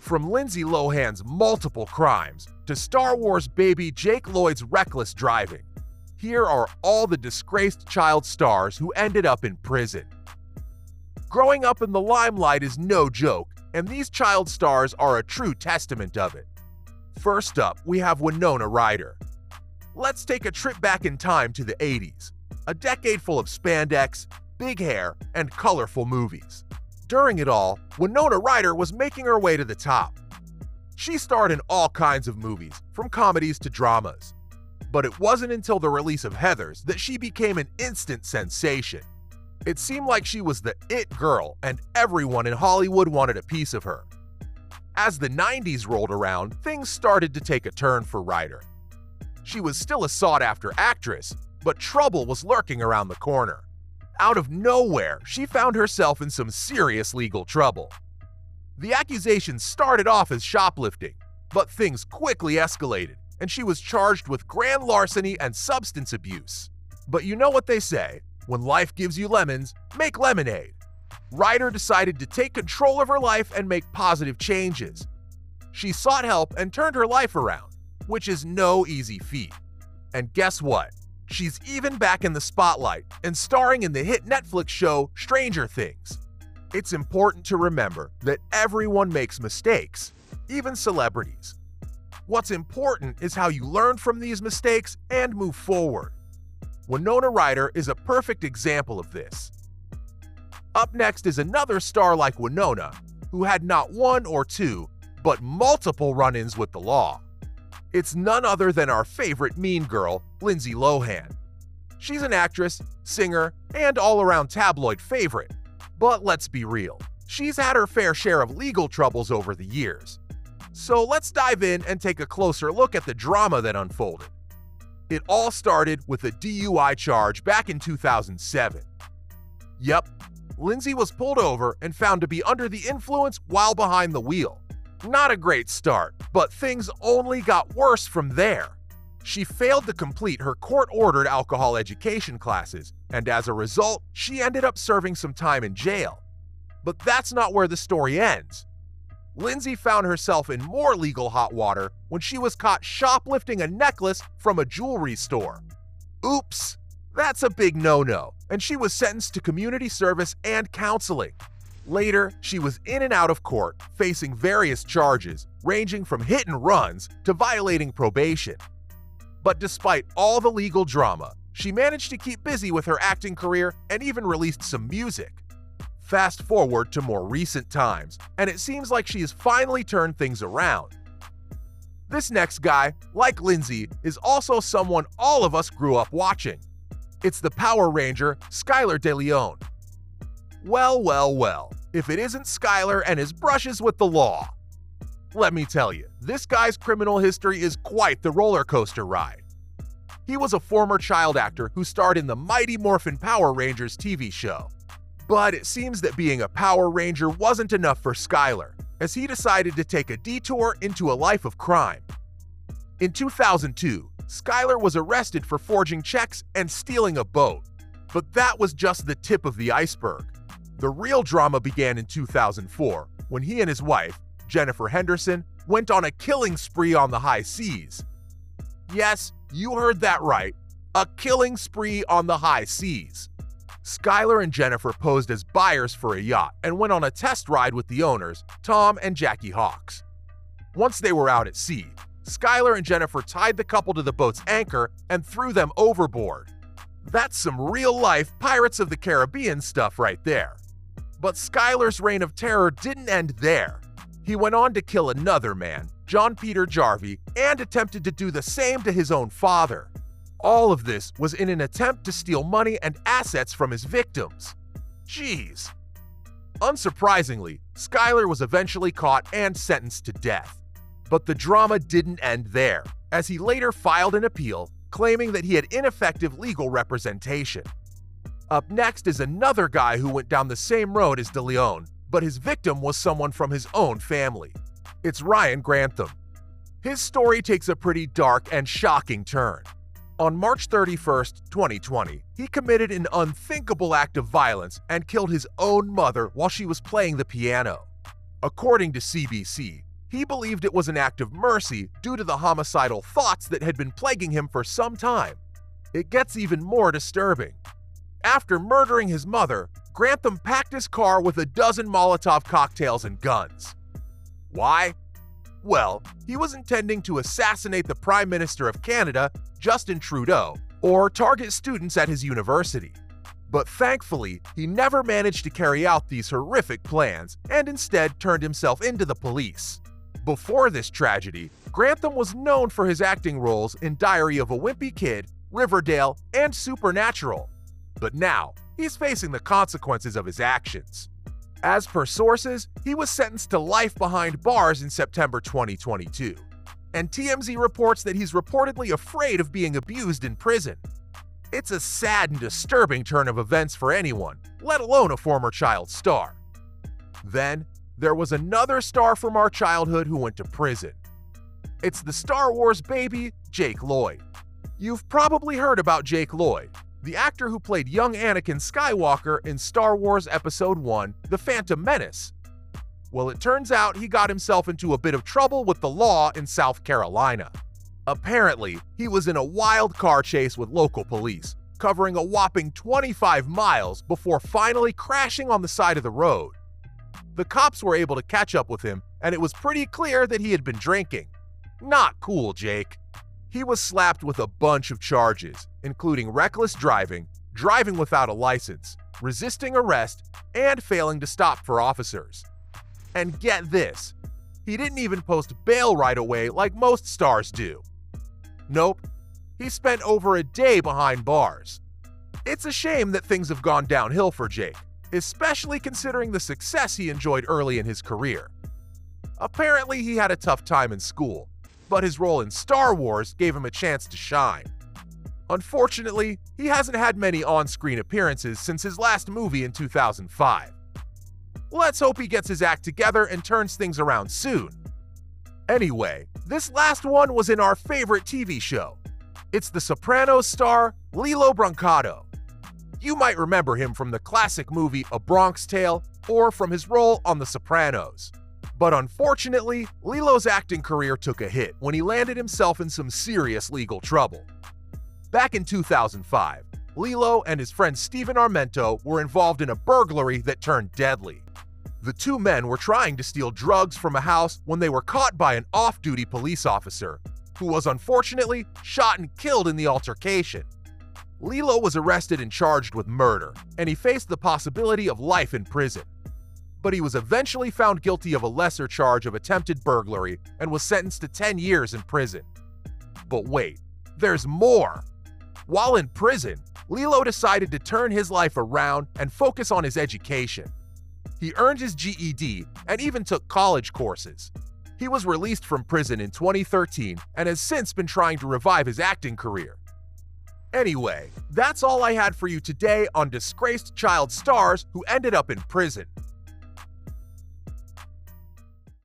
From Lindsay Lohan's multiple crimes to Star Wars baby Jake Lloyd's reckless driving, here are all the disgraced child stars who ended up in prison. Growing up in the limelight is no joke, and these child stars are a true testament of it. First up, we have Winona Ryder. Let's take a trip back in time to the 80s, a decade full of spandex, big hair, and colorful movies. During it all, Winona Ryder was making her way to the top. She starred in all kinds of movies, from comedies to dramas. But it wasn't until the release of Heathers that she became an instant sensation. It seemed like she was the it girl, and everyone in Hollywood wanted a piece of her. As the 90s rolled around, things started to take a turn for Ryder. She was still a sought-after actress, but trouble was lurking around the corner. Out of nowhere, she found herself in some serious legal trouble. The accusations started off as shoplifting, but things quickly escalated, and she was charged with grand larceny and substance abuse. But you know what they say, when life gives you lemons, make lemonade. Ryder decided to take control of her life and make positive changes. She sought help and turned her life around, which is no easy feat. And guess what? She's even back in the spotlight and starring in the hit Netflix show Stranger Things. It's important to remember that everyone makes mistakes, even celebrities. What's important is how you learn from these mistakes and move forward. Winona Ryder is a perfect example of this. Up next is another star like Winona, who had not one or two, but multiple run-ins with the law. It's none other than our favorite mean girl, Lindsay Lohan. She's an actress, singer, and all-around tabloid favorite. But let's be real, she's had her fair share of legal troubles over the years. So let's dive in and take a closer look at the drama that unfolded. It all started with a DUI charge back in 2007. Yep, Lindsay was pulled over and found to be under the influence while behind the wheel. Not a great start, but things only got worse from there. She failed to complete her court-ordered alcohol education classes, and as a result, she ended up serving some time in jail. But that's not where the story ends. Lindsay found herself in more legal hot water when she was caught shoplifting a necklace from a jewelry store. Oops, that's a big no-no, and she was sentenced to community service and counseling. Later, she was in and out of court, facing various charges, ranging from hit and runs to violating probation. But despite all the legal drama, she managed to keep busy with her acting career and even released some music. Fast forward to more recent times, and it seems like she has finally turned things around. This next guy, like Lindsay, is also someone all of us grew up watching. It's the Power Ranger, Skylar DeLeon. Well, if it isn't Skylar and his brushes with the law. Let me tell you, this guy's criminal history is quite the roller coaster ride. He was a former child actor who starred in the Mighty Morphin Power Rangers TV show. But it seems that being a Power Ranger wasn't enough for Skylar, as he decided to take a detour into a life of crime. In 2002, Skylar was arrested for forging checks and stealing a boat. But that was just the tip of the iceberg. The real drama began in 2004, when he and his wife, Jennifer Henderson, went on a killing spree on the high seas. Yes, you heard that right, a killing spree on the high seas. Skylar and Jennifer posed as buyers for a yacht and went on a test ride with the owners, Tom and Jackie Hawks. Once they were out at sea, Skylar and Jennifer tied the couple to the boat's anchor and threw them overboard. That's some real-life Pirates of the Caribbean stuff right there. But Skylar's reign of terror didn't end there. He went on to kill another man, John Peter Jarvie, and attempted to do the same to his own father. All of this was in an attempt to steal money and assets from his victims. Jeez. Unsurprisingly, Skylar was eventually caught and sentenced to death. But the drama didn't end there, as he later filed an appeal claiming that he had ineffective legal representation. Up next is another guy who went down the same road as DeLeon, but his victim was someone from his own family. It's Ryan Grantham. His story takes a pretty dark and shocking turn. On March 31st, 2020, he committed an unthinkable act of violence and killed his own mother while she was playing the piano. According to CBC, He believed it was an act of mercy due to the homicidal thoughts that had been plaguing him for some time. It gets even more disturbing. After murdering his mother, Grantham packed his car with a dozen Molotov cocktails and guns. Why? Well, he was intending to assassinate the Prime Minister of Canada, Justin Trudeau, or target students at his university. But thankfully, he never managed to carry out these horrific plans and instead turned himself into the police. Before this tragedy, Grantham was known for his acting roles in Diary of a Wimpy Kid, Riverdale, and Supernatural. But now, he's facing the consequences of his actions. As per sources, he was sentenced to life behind bars in September 2022. And TMZ reports that he's reportedly afraid of being abused in prison. It's a sad and disturbing turn of events for anyone, let alone a former child star. Then, there was another star from our childhood who went to prison. It's the Star Wars baby, Jake Lloyd. You've probably heard about Jake Lloyd, the actor who played young Anakin Skywalker in Star Wars Episode I, The Phantom Menace. Well, it turns out he got himself into a bit of trouble with the law in South Carolina. Apparently, he was in a wild car chase with local police, covering a whopping 25 miles before finally crashing on the side of the road. The cops were able to catch up with him, and it was pretty clear that he had been drinking. Not cool, Jake. He was slapped with a bunch of charges, including reckless driving, driving without a license, resisting arrest, and failing to stop for officers. And get this, he didn't even post bail right away like most stars do. Nope, he spent over a day behind bars. It's a shame that things have gone downhill for Jake, especially considering the success he enjoyed early in his career. Apparently, he had a tough time in school, but his role in Star Wars gave him a chance to shine. Unfortunately, he hasn't had many on-screen appearances since his last movie in 2005. Let's hope he gets his act together and turns things around soon. Anyway, this last one was in our favorite TV show. It's The Sopranos star, Lilo Brancato. You might remember him from the classic movie A Bronx Tale or from his role on The Sopranos. But unfortunately, Lilo's acting career took a hit when he landed himself in some serious legal trouble. Back in 2005, Lilo and his friend Steven Armento were involved in a burglary that turned deadly. The two men were trying to steal drugs from a house when they were caught by an off-duty police officer, who was unfortunately shot and killed in the altercation. Lilo was arrested and charged with murder, and he faced the possibility of life in prison. But he was eventually found guilty of a lesser charge of attempted burglary and was sentenced to 10 years in prison. But wait, there's more! While in prison, Lilo decided to turn his life around and focus on his education. He earned his GED and even took college courses. He was released from prison in 2013 and has since been trying to revive his acting career. Anyway, that's all I had for you today on disgraced child stars who ended up in prison.